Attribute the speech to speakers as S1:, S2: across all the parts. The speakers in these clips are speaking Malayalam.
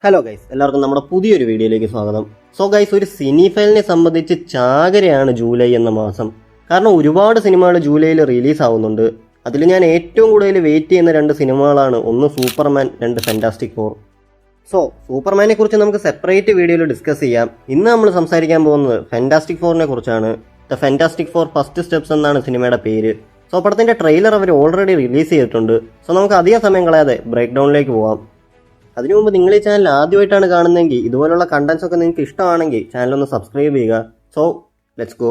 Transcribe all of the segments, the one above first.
S1: ഹലോ ഗൈസ്, എല്ലാവർക്കും നമ്മുടെ പുതിയൊരു വീഡിയോയിലേക്ക് സ്വാഗതം. സോ ഗൈസ്, ഒരു സിനിഫൈലിനെ സംബന്ധിച്ച് ചാകരയാണ് ജൂലൈ എന്ന മാസം. കാരണം ഒരുപാട് സിനിമകൾ ജൂലൈയിൽ റിലീസ് ആവുന്നുണ്ട്. അതിൽ ഞാൻ ഏറ്റവും കൂടുതൽ വെയിറ്റ് ചെയ്യുന്ന രണ്ട് സിനിമകളാണ്, ഒന്ന് സൂപ്പർമാൻ, രണ്ട് ഫാന്റാസ്റ്റിക് ഫോർ. സോ സൂപ്പർമാനെ കുറിച്ച് നമുക്ക് സെപ്പറേറ്റ് വീഡിയോയിൽ ഡിസ്കസ് ചെയ്യാം. ഇന്ന് നമ്മൾ സംസാരിക്കാൻ പോകുന്നത് ഫാന്റാസ്റ്റിക് ഫോറിനെ കുറിച്ചാണ്. The fantastic four first steps എന്നാണ് സിനിമയുടെ പേര്. സോ പടത്തിന്റെ ട്രെയിലർ അവർ ഓൾറെഡി റിലീസ് ചെയ്തിട്ടുണ്ട്. സോ നമുക്ക് അധികം സമയം കളയാതെ ബ്രേക്ക് ഡൗണിലേക്ക് പോവാം. അതിനു മുമ്പ് നിങ്ങൾ ഈ ചാനൽ ആദ്യമായിട്ടാണ് കാണുന്നതെങ്കിൽ ഇതുപോലുള്ള കണ്ടന്റ്സ് ഒക്കെ നിങ്ങൾക്ക് ഇഷ്ടമാണെങ്കിൽ ചാനൽ ഒന്ന് സബ്സ്ക്രൈബ് ചെയ്യുക. So let's go.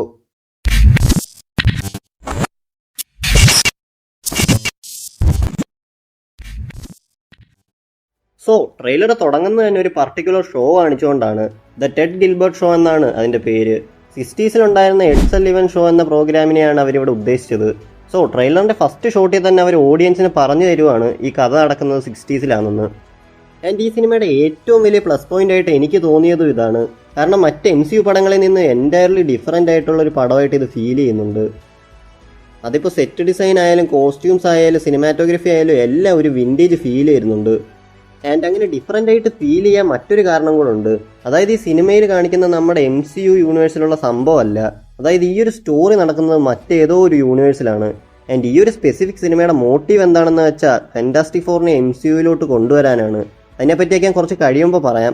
S1: So trailer തുടങ്ങുന്നത് തന്നെ ഒരു പർട്ടിക്കുലർ ഷോ കാണിച്ചുകൊണ്ടാണ്. ദ ടെഡ് ഗിൽബർട്ട് ഷോ എന്നാണ് അതിന്റെ പേര്. 60s ഉണ്ടായിരുന്ന എഡ് സള്ളിവൻ ഷോ എന്ന പ്രോഗ്രാമിനെയാണ് അവരിവിടെ ഉദ്ദേശിച്ചത്. സോ ട്രെയിലറിന്റെ ഫസ്റ്റ് ഷോട്ടിൽ തന്നെ അവർ ഓഡിയൻസിന് പറഞ്ഞു തരുവാണ് ഈ കഥ നടക്കുന്നത് 60s ആൻഡ് ഈ സിനിമയുടെ ഏറ്റവും വലിയ പ്ലസ് പോയിന്റ് ആയിട്ട് എനിക്ക് തോന്നിയതും ഇതാണ്. കാരണം മറ്റ് MCU പടങ്ങളിൽ നിന്ന് എൻറ്റയർലി ഡിഫറെൻ്റ് ആയിട്ടുള്ള ഒരു പടമായിട്ട് ഇത് ഫീൽ ചെയ്യുന്നുണ്ട്. അതിപ്പോൾ സെറ്റ് ഡിസൈൻ ആയാലും കോസ്റ്റ്യൂംസ് ആയാലും സിനിമാറ്റോഗ്രഫി ആയാലും എല്ലാം ഒരു വിൻറ്റേജ് ഫീൽ ചെയ്യുന്നുണ്ട്. ആൻഡ് അങ്ങനെ ഡിഫറെൻ്റ് ആയിട്ട് ഫീൽ ചെയ്യാൻ മറ്റൊരു കാരണം കൂടെ. അതായത് ഈ സിനിമയിൽ കാണിക്കുന്ന നമ്മുടെ MCU യൂണിവേഴ്സിലുള്ള സംഭവമല്ല. അതായത് ഈ ഒരു സ്റ്റോറി നടക്കുന്നത് മറ്റേതോ ഒരു യൂണിവേഴ്സിലാണ്. ആൻഡ് ഈ ഒരു സ്പെസിഫിക് സിനിമയുടെ മോട്ടീവ് എന്താണെന്ന് വെച്ചാൽ ഫാന്റാസ്റ്റിക് ഫോറിനെ MCUയിലോട്ട് കൊണ്ടുവരാനാണ്. അതിനെപ്പറ്റിയൊക്കെ ഞാൻ കുറച്ച് കഴിയുമ്പോൾ പറയാം.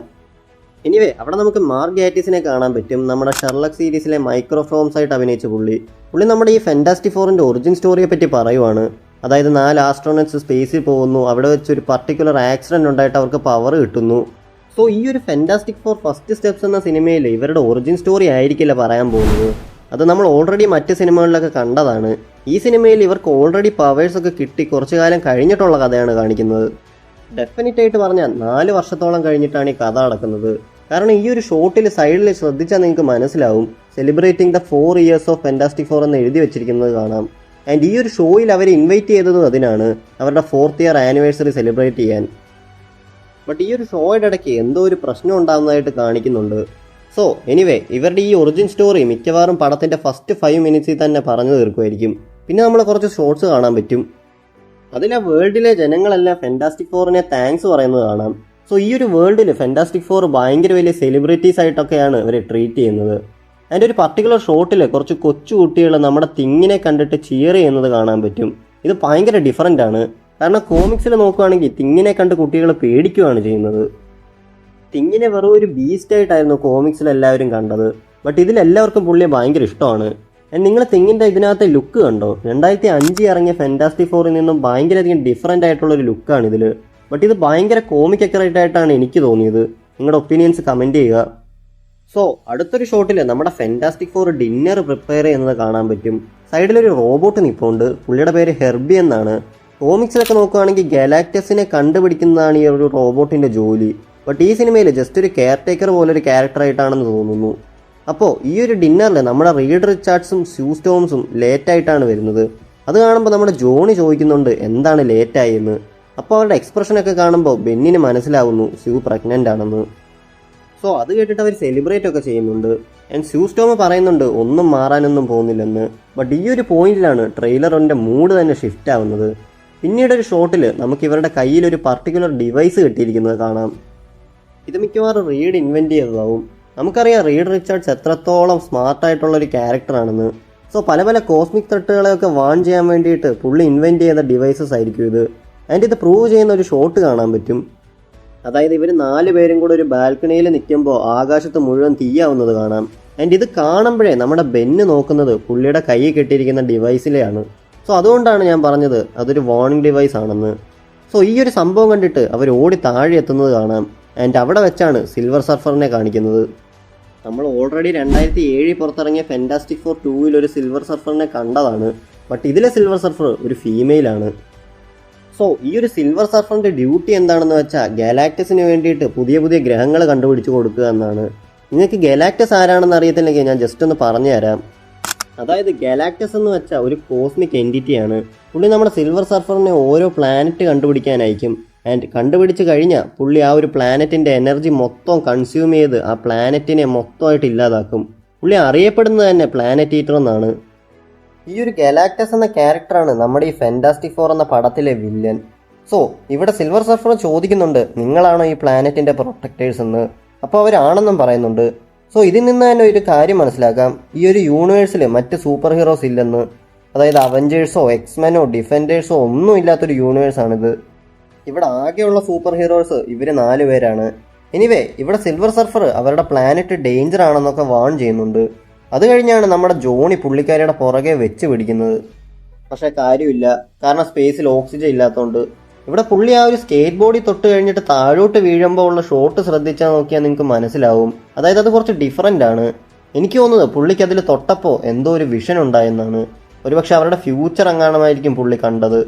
S1: എനിവേ, അവിടെ നമുക്ക് മാർക്ക് ഗാറ്റിസിനെ കാണാൻ പറ്റും. നമ്മുടെ ഷെർലക് സീരീസിലെ മൈക്രോഫോംസ് ആയിട്ട് അഭിനയിച്ച പുള്ളി നമ്മുടെ ഈ ഫാന്റാസ്റ്റിക് ഫോറിൻ്റെ ഒറിജിൻ സ്റ്റോറിയെ പറ്റി പറയുവാണ്. അതായത് 4 ആസ്ട്രോണറ്റ്സ് സ്പേസിൽ പോകുന്നു, അവിടെ വെച്ച് ഒരു പർട്ടിക്കുലർ ആക്സിഡൻറ്റ് ഉണ്ടായിട്ട് അവർക്ക് പവർ കിട്ടുന്നു. സോ ഈ ഒരു ഫാന്റാസ്റ്റിക് ഫോർ ഫസ്റ്റ് സ്റ്റെപ്സ് എന്ന സിനിമയിൽ ഇവരുടെ ഒറിജിൻ സ്റ്റോറി ആയിരിക്കില്ല പറയാൻ പോകുന്നത്. അത് നമ്മൾ ഓൾറെഡി മറ്റ് സിനിമകളിലൊക്കെ കണ്ടതാണ്. ഈ സിനിമയിൽ ഇവർക്ക് ഓൾറെഡി പവേഴ്സൊക്കെ കിട്ടി കുറച്ചു കാലം കഴിഞ്ഞിട്ടുള്ള കഥയാണ് കാണിക്കുന്നത്. ഡെഫിനറ്റ് ആയിട്ട് പറഞ്ഞാൽ 4 വർഷത്തോളം കഴിഞ്ഞിട്ടാണ് ഈ കഥ നടക്കുന്നത്. കാരണം ഈ ഒരു ഷോട്ടിൽ സൈഡിൽ ശ്രദ്ധിച്ചാൽ നിങ്ങൾക്ക് മനസ്സിലാവും celebrating the 4 years of fantastic four എന്ന് എഴുതി വെച്ചിരിക്കുന്നത് കാണാം. ആൻഡ് ഈ ഒരു ഷോയിൽ അവർ ഇൻവൈറ്റ് ചെയ്തതും അതിനാണ്, അവരുടെ 4th year ആനിവേഴ്സറി സെലിബ്രേറ്റ് ചെയ്യാൻ. ബട്ട് ഈ ഒരു ഷോയുടെ ഇടയ്ക്ക് എന്തോ ഒരു പ്രശ്നം ഉണ്ടാകുന്നതായിട്ട് കാണിക്കുന്നുണ്ട്. സോ എനിവേ, ഇവരുടെ ഈ ഒറിജിൻ സ്റ്റോറി മിക്കവാറും പടത്തിൻ്റെ ഫസ്റ്റ് 5 minutes തന്നെ പറഞ്ഞു തീർക്കുമായിരിക്കും. പിന്നെ നമ്മൾ കുറച്ച് ഷോർട്സ് കാണാൻ പറ്റും. അതിലെ വേൾഡിലെ ജനങ്ങളെല്ലാം ഫാന്റാസ്റ്റിക് ഫോറിനെ താങ്ക്സ് പറയുന്നത് കാണാം. സോ ഈ ഒരു വേൾഡിൽ ഫാന്റാസ്റ്റിക് ഫോർ ഭയങ്കര വലിയ സെലിബ്രിറ്റീസ് ആയിട്ടൊക്കെയാണ് ഇവരെ ട്രീറ്റ് ചെയ്യുന്നത്. അതിൻ്റെ ഒരു പർട്ടിക്കുലർ ഷോട്ടിൽ കുറച്ച് കൊച്ചു കുട്ടികൾ നമ്മുടെ തിങ്ങിനെ കണ്ടിട്ട് ചിയർ ചെയ്യുന്നത് കാണാൻ പറ്റും. ഇത് ഭയങ്കര ഡിഫറൻ്റ് ആണ്. കാരണം കോമിക്സിൽ നോക്കുകയാണെങ്കിൽ തിങ്ങിനെ കണ്ട് കുട്ടികൾ പേടിക്കുകയാണ് ചെയ്യുന്നത്. തിങ്ങിനെ വെറും ഒരു ബീസ്റ്റായിട്ടായിരുന്നു കോമിക്സിൽ എല്ലാവരും കണ്ടത്. ബട്ട് ഇതിലെല്ലാവർക്കും പുള്ളിയെ ഭയങ്കര ഇഷ്ടമാണ്. നിങ്ങൾ തിങ്ങിൻ്റെ ഇതിനകത്തെ ലുക്ക് കണ്ടോ? 2005 ഇറങ്ങിയ ഫാന്റാസ്റ്റിക് ഫോറിൽ നിന്നും ഭയങ്കരധികം ഡിഫറൻ്റ് ആയിട്ടുള്ളൊരു ലുക്കാണ് ഇതിൽ. ബട്ട് ഇത് ഭയങ്കര കോമിക് അക്യുറേറ്റ് ആയിട്ടാണ് എനിക്ക് തോന്നിയത്. നിങ്ങളുടെ ഒപ്പീനിയൻസ് കമൻറ്റ് ചെയ്യുക. സോ അടുത്തൊരു ഷോട്ടിൽ നമ്മുടെ ഫാന്റാസ്റ്റിക് ഫോർ ഡിന്നർ പ്രിപ്പയർ ചെയ്യുന്നത് കാണാൻ പറ്റും. സൈഡിലൊരു റോബോട്ട് നിൽപ്പുണ്ട്. പുള്ളിയുടെ പേര് ഹെർബി എന്നാണ്. കോമിക്സിലൊക്കെ നോക്കുകയാണെങ്കിൽ ഗാലാക്ടസിനെ കണ്ടുപിടിക്കുന്നതാണ് ഈ ഒരു റോബോട്ടിൻ്റെ ജോലി. ബട്ട് ഈ സിനിമയിൽ ജസ്റ്റ് ഒരു കെയർ ടേക്കർ പോലൊരു ക്യാരക്ടറായിട്ടാണെന്ന് തോന്നുന്നു. അപ്പോൾ ഈ ഒരു ഡിന്നറിൽ നമ്മുടെ റീഡ് റിച്ചാർഡ്സും സ്യൂ സ്റ്റോംസും ലേറ്റായിട്ടാണ് വരുന്നത്. അത് കാണുമ്പോൾ നമ്മുടെ ജോണി ചോദിക്കുന്നുണ്ട് എന്താണ് ലേറ്റായെന്ന്. അപ്പോൾ അവരുടെ എക്സ്പ്രഷനൊക്കെ കാണുമ്പോൾ ബെന്നിന് മനസ്സിലാവുന്നു സ്യൂ പ്രഗ്നൻ്റ് ആണെന്ന്. സോ അത് കേട്ടിട്ട് അവർ സെലിബ്രേറ്റ് ഒക്കെ ചെയ്യുന്നുണ്ട്. ആൻഡ് സ്യൂ സ്റ്റോം പറയുന്നുണ്ട് ഒന്നും മാറാനൊന്നും പോകുന്നില്ലെന്ന്. ബട്ട് ഈ ഒരു പോയിന്റിലാണ് ട്രെയിലറിൻ്റെ മൂഡ് തന്നെ ഷിഫ്റ്റ് ആവുന്നത്. പിന്നീടൊരു ഷോട്ടിൽ നമുക്ക് ഇവരുടെ കയ്യിൽ ഒരു പർട്ടിക്കുലർ ഡിവൈസ് കിട്ടിയിരിക്കുന്നത് കാണാം. ഇത് മിക്കവാറും റീഡ് ഇൻവെൻറ്റ് ചെയ്തതാവും. നമുക്കറിയാം റീഡ് റിച്ചാർഡ്സ് എത്രത്തോളം സ്മാർട്ടായിട്ടുള്ളൊരു ക്യാരക്ടറാണെന്ന്. സോ പല പല കോസ്മിക് ത്രെട്ടുകളെയൊക്കെ വാൺ ചെയ്യാൻ വേണ്ടിയിട്ട് പുള്ളി ഇൻവെൻറ്റ് ചെയ്ത ഡിവൈസസ് ആയിരിക്കും ഇത്. ആൻഡ് ഇത് പ്രൂവ് ചെയ്യുന്ന ഒരു ഷോട്ട് കാണാൻ പറ്റും. അതായത് ഇവർ 4 പേരും കൂടെ ഒരു ബാൽക്കണിയിൽ നിൽക്കുമ്പോൾ ആകാശത്ത് മുഴുവൻ തീയാവുന്നത് കാണാം. ആൻഡ് ഇത് കാണുമ്പോഴേ നമ്മുടെ ബെന്ന് നോക്കുന്നത് പുള്ളിയുടെ കൈ കെട്ടിയിരിക്കുന്ന ഡിവൈസിലെയാണ്. സോ അതുകൊണ്ടാണ് ഞാൻ പറഞ്ഞത് അതൊരു വാർണിംഗ് ഡിവൈസ് ആണെന്ന്. സോ ഈ ഒരു സംഭവം കണ്ടിട്ട് അവർ ഓടി താഴെ എത്തുന്നത് കാണാം. ആൻഡ് അവിടെ വെച്ചാണ് സിൽവർ സർഫറിനെ കാണിക്കുന്നത്. നമ്മൾ ഓൾറെഡി 2007 പുറത്തിറങ്ങിയ ഫാന്റാസ്റ്റിക് ഫോർ 2 ഒരു സിൽവർ സർഫറിനെ കണ്ടതാണ്. ബട്ട് ഇതിലെ സിൽവർ സർഫർ ഒരു ഫീമെയിലാണ്. സോ ഈ ഒരു സിൽവർ സർഫറിൻ്റെ ഡ്യൂട്ടി എന്താണെന്ന് വെച്ചാൽ ഗാലാക്ടസിന് വേണ്ടിയിട്ട് പുതിയ പുതിയ ഗ്രഹങ്ങൾ കണ്ടുപിടിച്ച് കൊടുക്കുക എന്നാണ്. നിങ്ങൾക്ക് ഗാലാക്ടസ് ആരാണെന്ന് അറിയത്തില്ലെങ്കിൽ ഞാൻ ജസ്റ്റ് ഒന്ന് പറഞ്ഞു തരാം. അതായത് ഗാലാക്ടസ് എന്ന് വെച്ചാൽ ഒരു കോസ്മിക് എൻറ്റിറ്റിയാണ്. പുള്ളി നമ്മുടെ സിൽവർ സർഫറിനെ ഓരോ പ്ലാനറ്റ് കണ്ടുപിടിക്കാനായിരിക്കും. ആൻഡ് കണ്ടുപിടിച്ച് കഴിഞ്ഞാൽ പുള്ളി ആ ഒരു പ്ലാനറ്റിൻ്റെ എനർജി മൊത്തം കൺസ്യൂം ചെയ്ത് ആ പ്ലാനറ്റിനെ മൊത്തമായിട്ട് ഇല്ലാതാക്കും. പുള്ളി അറിയപ്പെടുന്നത് തന്നെ പ്ലാനറ്റ് ഈറ്റർ എന്നാണ്. ഈ ഒരു ഗാലാക്ടസ് എന്ന ക്യാരക്ടറാണ് നമ്മുടെ ഈ ഫാന്റാസ്റ്റിക് ഫോർ എന്ന പടത്തിലെ വില്ലൻ. സോ ഇവിടെ സിൽവർ സർഫർ ചോദിക്കുന്നുണ്ട് നിങ്ങളാണോ ഈ പ്ലാനറ്റിന്റെ പ്രൊട്ടക്ടേഴ്സ് എന്ന്. അപ്പോൾ അവരാണെന്നും പറയുന്നുണ്ട്. സോ ഇതിൽ നിന്ന് തന്നെ ഒരു കാര്യം മനസ്സിലാക്കാം, ഈ ഒരു യൂണിവേഴ്സിൽ മറ്റ് സൂപ്പർ ഹീറോസ് ഇല്ലെന്ന്. അതായത് അവഞ്ചേഴ്സോ എക്സ്മെനോ ഡിഫൻഡേഴ്സോ ഒന്നും ഇല്ലാത്തൊരു യൂണിവേഴ്സാണിത്. ഇവിടെ ആകെയുള്ള സൂപ്പർ ഹീറോസ് ഇവർ 4 പേരാണ്. എനിവേ ഇവിടെ സിൽവർ സർഫർ അവരുടെ പ്ലാനറ്റ് ഡേഞ്ചർ ആണെന്നൊക്കെ വാൺ ചെയ്യുന്നുണ്ട്. അത് കഴിഞ്ഞാണ് നമ്മുടെ ജോണി പുള്ളിക്കാരിയുടെ പുറകെ വെച്ച് പിടിക്കുന്നത്. പക്ഷേ കാര്യമില്ല, കാരണം സ്പേസിൽ ഓക്സിജൻ ഇല്ലാത്തതുകൊണ്ട്. ഇവിടെ പുള്ളി ആ ഒരു സ്കേറ്റ് ബോർഡിൽ തൊട്ട് കഴിഞ്ഞിട്ട് താഴോട്ട് വീഴുമ്പോൾ ഉള്ള ഷോട്ട് ശ്രദ്ധിച്ചാൽ നോക്കിയാൽ നിങ്ങൾക്ക് മനസ്സിലാവും. അതായത് അത് കുറച്ച് ഡിഫറൻ്റ് ആണ്. എനിക്ക് തോന്നുന്നത് പുള്ളിക്ക് അതിൽ തൊട്ടപ്പോൾ എന്തോ ഒരു വിഷൻ ഉണ്ടായെന്നാണ്. ഒരുപക്ഷെ അവരുടെ ഫ്യൂച്ചർ എങ്ങാണമായിരിക്കും പുള്ളി കണ്ടത്.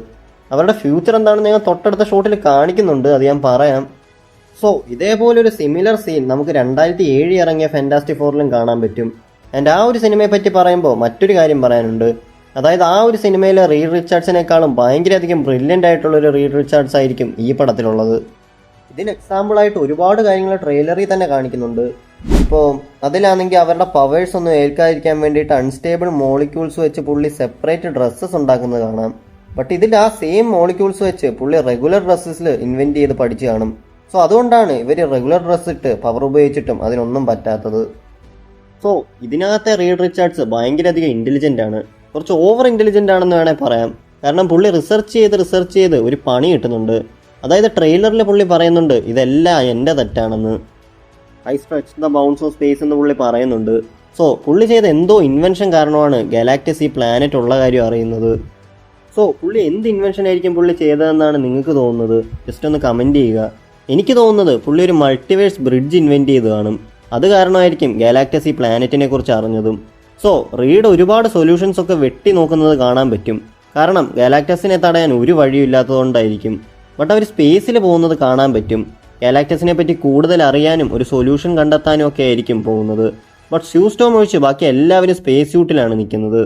S1: അവരുടെ ഫ്യൂച്ചർ എന്താണെന്ന് ഞാൻ തൊട്ടടുത്ത ഷോട്ടിൽ കാണിക്കുന്നുണ്ട്, അത് ഞാൻ പറയാം. സോ ഇതേപോലൊരു സിമിലർ സീൻ നമുക്ക് 2007 ഇറങ്ങിയ ഫാന്റാസ്റ്റിക് ഫോറിലും കാണാൻ പറ്റും. ആൻഡ് ആ ഒരു സിനിമയെ പറ്റി പറയുമ്പോൾ മറ്റൊരു കാര്യം പറയാനുണ്ട്. അതായത് ആ ഒരു സിനിമയിലെ റീഡ് റിച്ചാർഡ്സിനേക്കാളും ഭയങ്കരധികം ബ്രില്യൻ്റ് ആയിട്ടുള്ളൊരു റീഡ് റിച്ചാർഡ്സ് ആയിരിക്കും ഈ പടത്തിലുള്ളത്. ഇതിന് എക്സാമ്പിളായിട്ട് ഒരുപാട് കാര്യങ്ങൾ ട്രെയിലറിൽ തന്നെ കാണിക്കുന്നുണ്ട്. ഇപ്പോൾ അതിലാണെങ്കിൽ അവരുടെ പവേഴ്സ് ഒന്നും ഏൽക്കാതിരിക്കാൻ വേണ്ടിയിട്ട് അൺസ്റ്റേബിൾ മോളിക്യൂൾസ് വെച്ച് പുള്ളി സെപ്പറേറ്റ് ഡ്രസ്സസ് ഉണ്ടാക്കുന്നത് കാണാം. ബട്ട് ഇതിൽ ആ സെയിം മോളിക്യൂൾസ് വെച്ച് പുള്ളി റെഗുലർ ഡ്രസ്സസിൽ ഇൻവെൻറ്റ് ചെയ്ത് പഠിച്ചു കാണും. സോ അതുകൊണ്ടാണ് ഇവർ റെഗുലർ ഡ്രസ്സ് ഇട്ട് പവർ ഉപയോഗിച്ചിട്ടും അതിനൊന്നും പറ്റാത്തത്. സോ ഇതിനകത്തെ റീഡ് റിച്ചാർഡ്സ് ഭയങ്കരധികം ഇൻ്റലിജൻ്റ് ആണ്. കുറച്ച് ഓവർ ഇൻ്റലിജൻ്റ് ആണെന്ന് വേണേൽ പറയാം. കാരണം പുള്ളി റിസർച്ച് ചെയ്ത് ഒരു പണി കിട്ടുന്നുണ്ട്. അതായത് ട്രെയിലറിൽ പുള്ളി പറയുന്നുണ്ട് ഇതെല്ലാം എൻ്റെ തെറ്റാണെന്ന്. I stretch the bounds of space എന്ന് പുള്ളി പറയുന്നുണ്ട്. സോ പുള്ളി ചെയ്ത എന്തോ ഇൻവെൻഷൻ കാരണമാണ് ഗാലാക്ടസ് ഈ പ്ലാനറ്റ് ഉള്ള കാര്യം അറിയുന്നത്. സോ പുള്ളി എന്ത് ഇൻവെൻഷൻ ആയിരിക്കും പുള്ളി ചെയ്തതെന്നാണ് നിങ്ങൾക്ക് തോന്നുന്നത്? ജസ്റ്റ് ഒന്ന് കമൻറ്റ് ചെയ്യുക. എനിക്ക് തോന്നുന്നത് പുള്ളി ഒരു മൾട്ടിവേഴ്സ് ബ്രിഡ്ജ് ഇൻവെൻറ്റ് ചെയ്ത് കാണും. അത് കാരണമായിരിക്കും ഗാലാക്ടസ് ഈ പ്ലാനറ്റിനെ കുറിച്ച് അറിഞ്ഞതും. സോ റീഡ് ഒരുപാട് സൊല്യൂഷൻസ് ഒക്കെ വെട്ടി നോക്കുന്നത് കാണാൻ പറ്റും. കാരണം ഗാലാക്ടസിനെ തടയാൻ ഒരു വഴിയും ഇല്ലാത്തതുകൊണ്ടായിരിക്കും. ബട്ട് അവർ സ്പേസിൽ പോകുന്നത് കാണാൻ പറ്റും. ഗാലാക്ടസിനെ പറ്റി കൂടുതൽ അറിയാനും ഒരു സൊല്യൂഷൻ കണ്ടെത്താനും ഒക്കെ ആയിരിക്കും പോകുന്നത്. ബട്ട് സ്യൂസ്റ്റോം ഒഴിച്ച് ബാക്കി എല്ലാവരും സ്പേസ് സ്യൂട്ടിലാണ് നിൽക്കുന്നത്.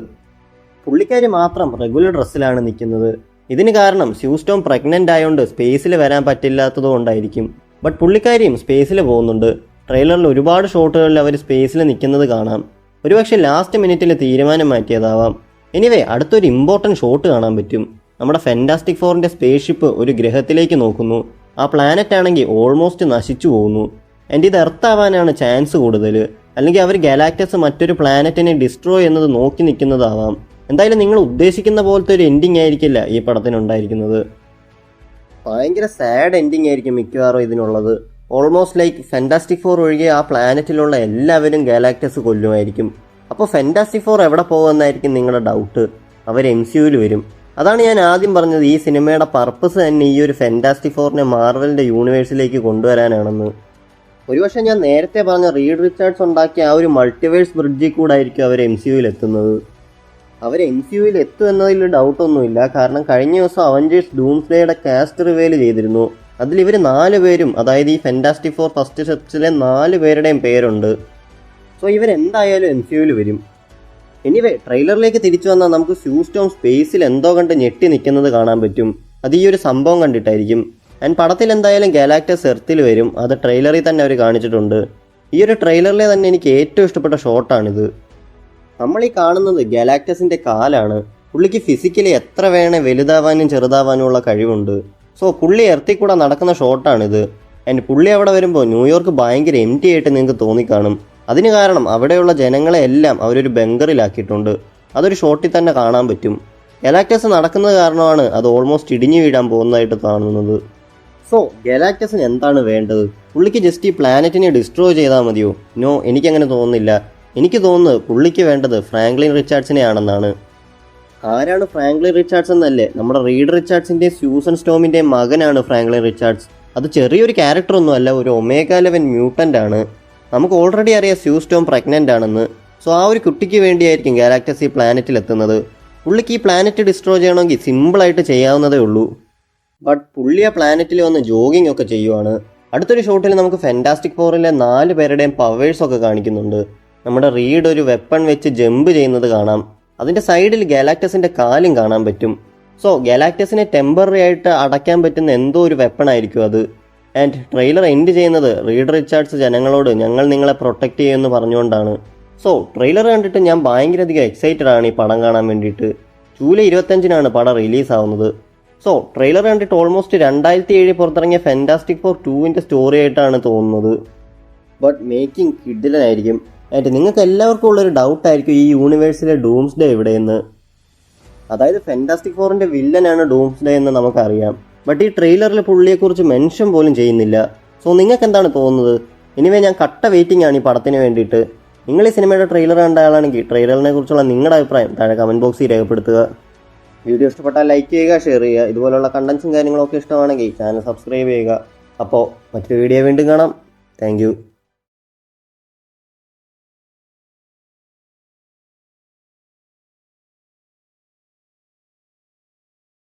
S1: പുള്ളിക്കാരി മാത്രം റെഗുലർ ഡ്രസ്സിലാണ് നിൽക്കുന്നത്. ഇതിന് കാരണം സ്യൂസ്റ്റോം പ്രഗ്നൻ്റ് ആയതുകൊണ്ട് സ്പേസിൽ വരാൻ പറ്റില്ലാത്തത് കൊണ്ടായിരിക്കും. ബട്ട് പുള്ളിക്കാരിയും സ്പേസിൽ പോകുന്നുണ്ട്. ട്രെയിലറിൽ ഒരുപാട് ഷോട്ടുകളിൽ അവർ സ്പേസിൽ നിൽക്കുന്നത് കാണാം. ഒരുപക്ഷെ ലാസ്റ്റ് മിനിറ്റിൽ തീരുമാനം മാറ്റിയതാവാം. എനിവേ അടുത്തൊരു ഇമ്പോർട്ടൻറ്റ് ഷോട്ട് കാണാൻ പറ്റും. നമ്മുടെ ഫാന്റാസ്റ്റിക് ഫോറിൻ്റെ സ്പേസ് ഷിപ്പ് ഒരു ഗ്രഹത്തിലേക്ക് നോക്കുന്നു. ആ പ്ലാനറ്റ് ആണെങ്കിൽ ഓൾമോസ്റ്റ് നശിച്ചു പോകുന്നു. ആൻഡ് ഇത് എർത്താവാനാണ് ചാൻസ് കൂടുതൽ. അല്ലെങ്കിൽ അവർ ഗാലാക്ടസ് മറ്റൊരു പ്ലാനറ്റിനെ ഡിസ്ട്രോയ് ചെയ്യുന്നത് നോക്കി നിൽക്കുന്നതാവാം. എന്തായാലും നിങ്ങൾ ഉദ്ദേശിക്കുന്ന പോലത്തെ ഒരു എൻഡിങ് ആയിരിക്കില്ല ഈ പടത്തിനുണ്ടായിരിക്കുന്നത്. ഭയങ്കര സാഡ് എൻഡിങ് ആയിരിക്കും മിക്കവാറും ഇതിനുള്ളത്. ഓൾമോസ്റ്റ് ലൈക്ക് ഫാന്റാസ്റ്റിക് ഫോർ ഒഴികെ ആ പ്ലാനറ്റിലുള്ള എല്ലാവരും ഗാലാക്ടസ് കൊല്ലുമായിരിക്കും. അപ്പോൾ ഫാന്റാസ്റ്റിക് ഫോർ എവിടെ പോകുമെന്നായിരിക്കും നിങ്ങളുടെ ഡൗട്ട്. അവർ MCUവിൽ വരും. അതാണ് ഞാൻ ആദ്യം പറഞ്ഞത്, ഈ സിനിമയുടെ പർപ്പസ് തന്നെ ഈ ഒരു ഫാന്റാസ്റ്റിക് ഫോറിനെ മാർവലിൻ്റെ യൂണിവേഴ്സിലേക്ക് കൊണ്ടുവരാനാണെന്ന്. ഒരുപക്ഷെ ഞാൻ നേരത്തെ പറഞ്ഞ റീഡ് റിച്ചാർഡ്സ് ഉണ്ടാക്കിയ ആ ഒരു മൾട്ടിവേഴ്സ് ബ്രിഡ്ജിൽ കൂടെ ആയിരിക്കും അവർ MCUവിൽ എത്തുന്നത്. അവർ MCUവിൽ എത്തും എന്നതിൽ ഡൗട്ടൊന്നുമില്ല. കാരണം കഴിഞ്ഞ ദിവസം അവഞ്ചേഴ്സ് ഡൂംസ്ഡേയുടെ കാസ്റ്റ് റിവീൽ ചെയ്തിരുന്നു. അതിൽ ഇവർ 4 പേരും, അതായത് ഈ ഫാന്റാസ്റ്റിക് ഫോർ ഫസ്റ്റ് സ്റ്റെപ്സിലെ 4 പേരുടെയും പേരുണ്ട്. സോ ഇവരെന്തായാലും MCUവിൽ വരും. എനിവേ ട്രെയിലറിലേക്ക് തിരിച്ചു വന്നാൽ നമുക്ക് സ്യൂസ്റ്റോം സ്പേസിൽ എന്തോ കണ്ട് ഞെട്ടി നിൽക്കുന്നത് കാണാൻ പറ്റും. അത് ഈ ഒരു സംഭവം കണ്ടിട്ടായിരിക്കും. ആൻഡ് പടത്തിൽ എന്തായാലും ഗാലാക്ടസ് എർത്തിൽ വരും. അത് ട്രെയിലറിൽ തന്നെ അവർ കാണിച്ചിട്ടുണ്ട്. ഈ ഒരു ട്രെയിലറിലെ തന്നെ എനിക്ക് ഏറ്റവും ഇഷ്ടപ്പെട്ട ഷോട്ടാണിത്. നമ്മൾ ഈ കാണുന്നത് ഗാലാക്ടസിൻ്റെ കാലാണ്. പുള്ളിക്ക് ഫിസിക്കലി എത്ര വേണേ വലുതാവാനും ചെറുതാവാനും ഉള്ള കഴിവുണ്ട്. സോ പുള്ളി എർത്തിൽ കൂടെ നടക്കുന്ന ഷോട്ടാണിത്. ആൻഡ് പുള്ളി അവിടെ വരുമ്പോൾ ന്യൂയോർക്ക് ഭയങ്കര എംറ്റി ആയിട്ട് നിങ്ങൾക്ക് തോന്നിക്കാണും. അതിന് കാരണം അവിടെയുള്ള ജനങ്ങളെ എല്ലാം അവരൊരു ബങ്കറിലാക്കിയിട്ടുണ്ട്. അതൊരു ഷോട്ടിൽ തന്നെ കാണാൻ പറ്റും. ഗാലാക്ടസ് നടക്കുന്നത് കാരണമാണ് അത് ഓൾമോസ്റ്റ് ഇടിഞ്ഞു വീഴാൻ പോകുന്നതായിട്ട് കാണുന്നത്. സോ ഗാലാക്ടസിന് എന്താണ് വേണ്ടത്? പുള്ളിക്ക് ജസ്റ്റ് ഈ പ്ലാനറ്റിനെ ഡിസ്ട്രോയ് ചെയ്താൽ മതിയോ? നോ, എനിക്കങ്ങനെ തോന്നുന്നില്ല. എനിക്ക് തോന്നുന്നത് പുള്ളിക്ക് വേണ്ടത് ഫ്രാങ്ക്ലിൻ റിച്ചാർഡ്സിനെ ആണെന്നാണ്. ആരാണ് ഫ്രാങ്ക്ലിൻ റിച്ചാർഡ്സ് എന്നല്ലേ? നമ്മുടെ റീഡ് റിച്ചാർഡ്സിൻ്റെ സ്യൂസൻ സ്റ്റോമിൻ്റെ മകനാണ് ഫ്രാങ്ക്ലിൻ റിച്ചാർഡ്സ്. അത് ചെറിയൊരു ക്യാരക്ടറൊന്നും അല്ല, ഒരു ഒമേഗ 11 മ്യൂട്ടൻ്റ് ആണ്. നമുക്ക് ഓൾറെഡി അറിയാം സ്യൂ സ്റ്റോം പ്രഗ്നൻ്റ് ആണെന്ന്. സോ ആ ഒരു കുട്ടിക്ക് വേണ്ടിയായിരിക്കും ഗാലാക്ടസ് ഈ പ്ലാനറ്റിൽ എത്തുന്നത്. പുള്ളിക്ക് ഈ പ്ലാനറ്റ് ഡിസ്ട്രോയ് ചെയ്യണമെങ്കിൽ സിമ്പിളായിട്ട് ചെയ്യാവുന്നതേ ഉള്ളൂ. ബട്ട് പുള്ളി ആ പ്ലാനറ്റിൽ വന്ന് ജോഗിങ് ഒക്കെ ചെയ്യുവാണ്. അടുത്തൊരു ഷോട്ടിൽ നമുക്ക് ഫാന്റാസ്റ്റിക് ഫോറിലെ 4 പേരുടെയും പവേഴ്സൊക്കെ കാണിക്കുന്നുണ്ട്. നമ്മുടെ റീഡ് ഒരു വെപ്പൺ വെച്ച് ജമ്പ് ചെയ്യുന്നത് കാണാം. അതിൻ്റെ സൈഡിൽ ഗാലാക്ടസിൻ്റെ കാലും കാണാൻ പറ്റും. സോ ഗാലാക്ടസിനെ ടെമ്പററി ആയിട്ട് അടയ്ക്കാൻ പറ്റുന്ന എന്തോ ഒരു വെപ്പൺ ആയിരിക്കും അത്. ആൻഡ് ട്രെയിലർ എൻഡ് ചെയ്യുന്നത് റീഡ് റിച്ചാർഡ്സ് ജനങ്ങളോട് ഞങ്ങൾ നിങ്ങളെ പ്രൊട്ടക്റ്റ് ചെയ്യുമെന്ന് പറഞ്ഞുകൊണ്ടാണ്. സോ ട്രെയിലർ കണ്ടിട്ട് ഞാൻ ഭയങ്കരധികം എക്സൈറ്റഡ് ആണ് ഈ പടം കാണാൻ വേണ്ടിയിട്ട്. ജൂലൈ 25-നാണ് പടം റിലീസാവുന്നത്. സോ ട്രെയിലർ കണ്ടിട്ട് ഓൾമോസ്റ്റ് 2007 പുറത്തിറങ്ങിയ ഫാന്റാസ്റ്റിക് ഫോർ 2 സ്റ്റോറി ആയിട്ടാണ് തോന്നുന്നത്. But making കിഡിലനായിരിക്കും. ആൻഡ് നിങ്ങൾക്ക് എല്ലാവർക്കും ഉള്ളൊരു ഡൗട്ടായിരിക്കും ഈ യൂണിവേഴ്സിലെ ഡൂംസ്ഡേ എവിടെയെന്ന്. അതായത് ഫാന്റാസ്റ്റിക് ഫോറിൻ്റെ വില്ലനാണ് ഡൂംസ്ഡേ എന്ന് നമുക്കറിയാം. ബട്ട് ഈ ട്രെയിലറിൽ പുള്ളിയെക്കുറിച്ച് മെൻഷൻ പോലും ചെയ്യുന്നില്ല. സോ നിങ്ങൾക്ക് എന്താണ് തോന്നുന്നത്? ഇനിവേ ഞാൻ കട്ട വെയിറ്റിംഗ് ആണ് ഈ പടത്തിന് വേണ്ടിയിട്ട്. നിങ്ങൾ ഈ സിനിമയുടെ ട്രെയിലർ കണ്ട ആളാണെങ്കിൽ ട്രെയിലറിനെ കുറിച്ചുള്ള നിങ്ങളുടെ അഭിപ്രായം താഴെ കമൻറ്റ് ബോക്സിൽ രേഖപ്പെടുത്തുക. വീഡിയോ ഇഷ്ടപ്പെട്ടാൽ ലൈക്ക് ചെയ്യുക, ഷെയർ ചെയ്യുക. ഇതുപോലുള്ള കണ്ടൻസും കാര്യങ്ങളൊക്കെ ഇഷ്ടമാണെങ്കിൽ ചാനൽ സബ്സ്ക്രൈബ് ചെയ്യുക. അപ്പോൾ മറ്റൊരു വീഡിയോ വീണ്ടും കാണാം. താങ്ക്